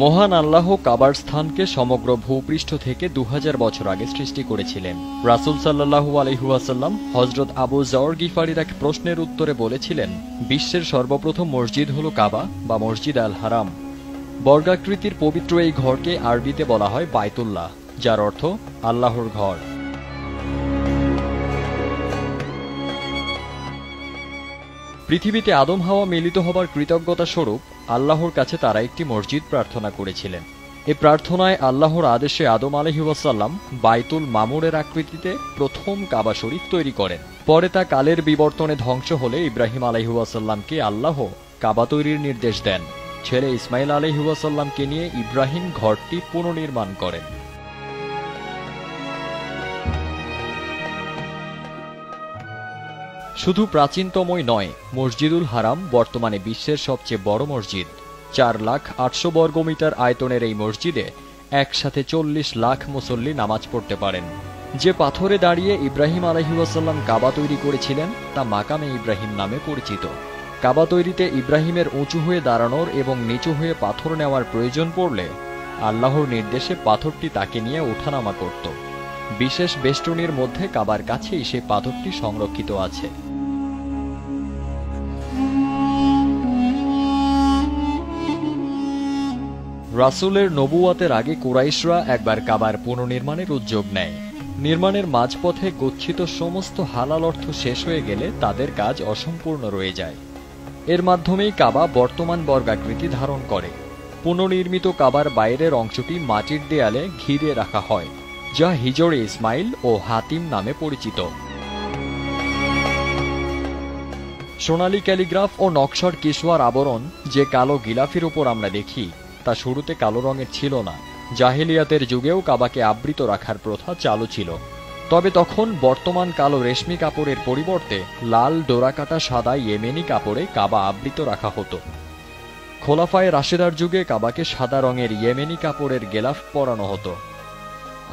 মহান আল্লাহ কাবার স্থানকে সমগ্র ভূপৃষ্ঠ থেকে 2000 বছর আগে সৃষ্টি করেছিলেন। রাসূল সাল্লাল্লাহু আলাইহি ওয়াসাল্লাম হযরত আবু যর গিফারির এক প্রশ্নের উত্তরে বলেছিলেন, বিশ্বের সর্বপ্রথম মসজিদ হল কাবা বা মসজিদ আল হারাম। বর্গাকৃতির পবিত্র এই ঘরকে আরবিতে বলা হয় বাইতুল্লাহ, যার অর্থ আল্লাহর ঘর। পৃথিবীতে আদম হাওয়া মিলিত হবার কৃতজ্ঞতা স্বরূপ আল্লাহর কাছে তারা একটি মসজিদ প্রার্থনা করেছিলেন। এ প্রার্থনায় আল্লাহর আদেশে আদম আলাইহিস সালাম বাইতুল মামুরের আকৃতিতে প্রথম কাবা শরীফ তৈরি করেন। পরে তা কালের বিবর্তনে ধ্বংস হলে ইব্রাহিম আলাইহিস সালামকে আল্লাহ কাবা তৈরির নির্দেশ দেন। ছেলে ইসমাইল আলাইহিস সালামকে নিয়ে ইব্রাহিম ঘরটি পুনর্নির্মাণ করেন। শুধু প্রাচীনতমই নয়, মসজিদুল হারাম বর্তমানে বিশ্বের সবচেয়ে বড় মসজিদ। 4,08,000 বর্গমিটার আয়তনের এই মসজিদে একসাথে 40 লাখ মুসল্লি নামাজ পড়তে পারেন। যে পাথরে দাঁড়িয়ে ইব্রাহিম আলাইহিস সালাম কাবা তৈরি করেছিলেন তা মাকামে ইব্রাহিম নামে পরিচিত। কাবা তৈরিতে ইব্রাহিমের উঁচু হয়ে দাঁড়ানোর এবং নিচু হয়ে পাথর নেওয়ার প্রয়োজন পড়লে আল্লাহর নির্দেশে পাথরটি তাকে নিয়ে ওঠানামা করত। বিশেষ বেষ্টনীর মধ্যে কাবার কাছেই সে পাথরটি সংরক্ষিত আছে। রাসূলের নবুয়াতের আগে কুরাইশরা একবার কাবার পুনর্নির্মাণের উদ্যোগ নেয়। নির্মাণের মাঝপথে গচ্ছিত সমস্ত হালাল অর্থ শেষ হয়ে গেলে তাদের কাজ অসম্পূর্ণ রয়ে যায়। এর মাধ্যমেই কাবা বর্তমান বর্গাকৃতি ধারণ করে। পুনর্নির্মিত কাবার বাইরের অংশটি মাটির দেয়ালে ঘিরে রাখা হয়, যা হিজরে ইসমাইল ও হাতিম নামে পরিচিত। সোনালী ক্যালিগ্রাফ ও নকশার কিসওয়ার আবরণ যে কালো গিলাফের উপর আমরা দেখি তা শুরুতে কালো রঙের ছিল না। জাহেলিয়াতের যুগেও কাবাকে আবৃত রাখার প্রথা চালু ছিল, তবে তখন বর্তমান কালো রেশমি কাপড়ের পরিবর্তে লাল ডোরাকাটা সাদা ইয়েমেনি কাপড়ে কাবা আবৃত রাখা হতো। খোলাফায়ে রাশেদার যুগে কাবাকে সাদা রঙের ইয়েমেনি কাপড়ের গেলাফ পরানো হতো।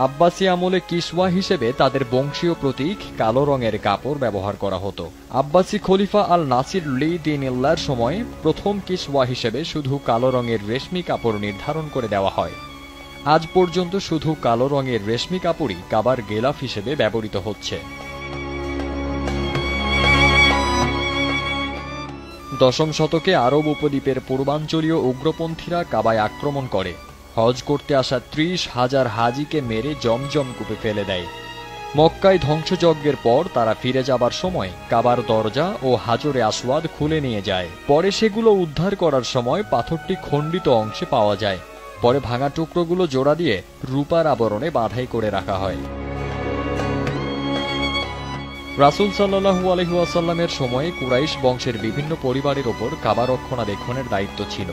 আব্বাসী আমলে কিসওয়া হিসেবে তাদের বংশীয় প্রতীক কালো রঙের কাপড় ব্যবহার করা হতো। আব্বাসী খলিফা আল নাসির লি দিনিল্লাহর সময় প্রথম কিসওয়া হিসেবে শুধু কালো রঙের রেশমি কাপড় নির্ধারণ করে দেওয়া হয়। আজ পর্যন্ত শুধু কালো রঙের রেশমি কাপড়ই কাবার গেলাফ হিসেবে ব্যবহৃত হচ্ছে। দশম শতকে আরব উপদ্বীপের পূর্বাঞ্চলীয় উগ্রপন্থীরা কাবায় আক্রমণ করে হজ করতে আসা 30,000 হাজিকে মেরে জমজম কূপে ফেলে দেয়। মক্কায় ধ্বংসযজ্ঞের পর তারা ফিরে যাবার সময় কাবার দরজা ও হাজরে আসওয়াদ খুলে নিয়ে যায়। পরে সেগুলো উদ্ধার করার সময় পাথরটি খণ্ডিত অংশে পাওয়া যায়। পরে ভাঙা টুকরোগুলো জোড়া দিয়ে রূপার আবরণে বাঁধাই করে রাখা হয়। রাসূল সাল্লাল্লাহু আলাইহি ওয়াসাল্লামের সময়ে কুরাইশ বংশের বিভিন্ন পরিবারের ওপর কাবা রক্ষণাবেক্ষণের দায়িত্ব ছিল।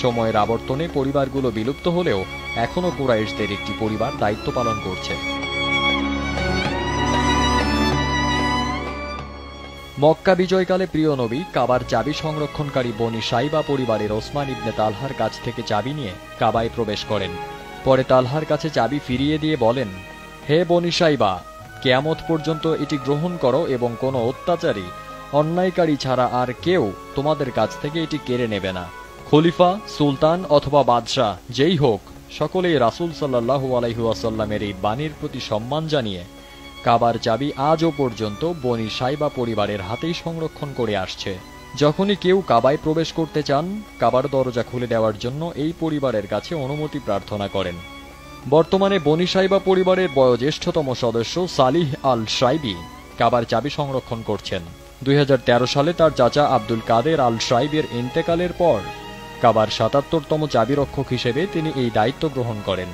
সময়ের আবর্তনে পরিবারগুলো বিলুপ্ত হলেও এখনো কুরাইশদের একটি পরিবার দায়িত্ব পালন করছে। মক্কা বিজয়কালে প্রিয় নবী কাবার চাবি সংরক্ষণকারী বনি সাইবা পরিবারের ওসমান ইবনে তালহার কাছ থেকে চাবি নিয়ে কাবায় প্রবেশ করেন। পরে তালহার কাছে চাবি ফিরিয়ে দিয়ে বলেন, হে বনি সাইবা, কিয়ামত পর্যন্ত এটি গ্রহণ করো এবং কোনো অত্যাচারী অন্যায়কারী ছাড়া আর কেউ তোমাদের কাছ থেকে এটি কেড়ে নেবে না। খলিফা, সুলতান অথবা বাদশাহ যেই হোক, সকলেই রাসূল সাল্লাল্লাহু আলাইহি ওয়াসাল্লামের এই বাণীর প্রতি সম্মান জানিয়ে কাবার চাবি আজও পর্যন্ত বনি সাইবা পরিবারের হাতেই সংরক্ষণ করে আসছে। যখনই কেউ কাবায় প্রবেশ করতে চান, কাবার দরজা খুলে দেওয়ার জন্য এই পরিবারের কাছে অনুমতি প্রার্থনা করেন। বর্তমানে বনি সাইবা পরিবারের বয়োজ্যেষ্ঠতম সদস্য সালিহ আল শাইবি কাবার চাবি সংরক্ষণ করছেন। 2013 সালে তার চাচা আব্দুল কাদের আল শাইবের ইন্তেকালের পর কাবার 77তম চাবিরক্ষক হিসেবে তিনি এই দায়িত্ব গ্রহণ করেন।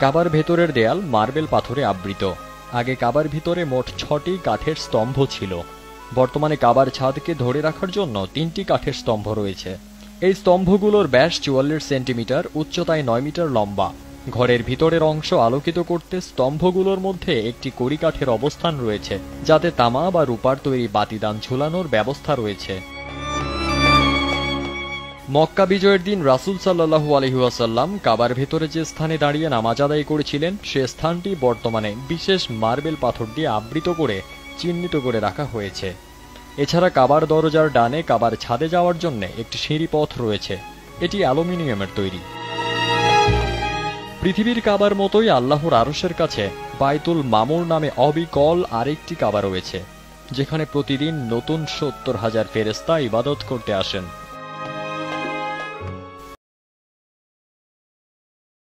কাবার ভেতরের দেয়াল মার্বেল পাথরে আবৃত। আগে কাবার ভিতরে মোট 6টি কাঠের স্তম্ভ ছিল। বর্তমানে কাবার ছাদকে ধরে রাখার জন্য 3টি কাঠের স্তম্ভ রয়েছে। এই স্তম্ভগুলোর ব্যাস 44 সেন্টিমিটার, উচ্চতায় 9 মিটার লম্বা। ঘরের ভিতরের অংশ আলোকিত করতে স্তম্ভগুলোর মধ্যে একটি কড়িকাঠের অবস্থান রয়েছে, যাতে তামা বা রূপার তৈরি বাতিদান ঝুলানোর ব্যবস্থা রয়েছে। মক্কা বিজয়ের দিন রাসূল সাল্লাল্লাহু আলাইহি ওয়াসাল্লাম কাবার ভেতরে যে স্থানে দাঁড়িয়ে নামাজ আদায় করেছিলেন, সে স্থানটি বর্তমানে বিশেষ মার্বেল পাথর দিয়ে আবৃত করে চিহ্নিত করে রাখা হয়েছে। এছাড়া কাবার দরজার ডানে কাবার ছাদে যাওয়ার জন্য একটি সিঁড়ি পথ রয়েছে। এটি অ্যালুমিনিয়ামের তৈরি। পৃথিবীর কাবার মতোই আল্লাহর আরশের কাছে বাইতুল মামুর নামে অবিকল আরেকটি কাবা রয়েছে, যেখানে প্রতিদিন নতুন ৭০,০০০ ফেরেশতা ইবাদত করতে আসেন।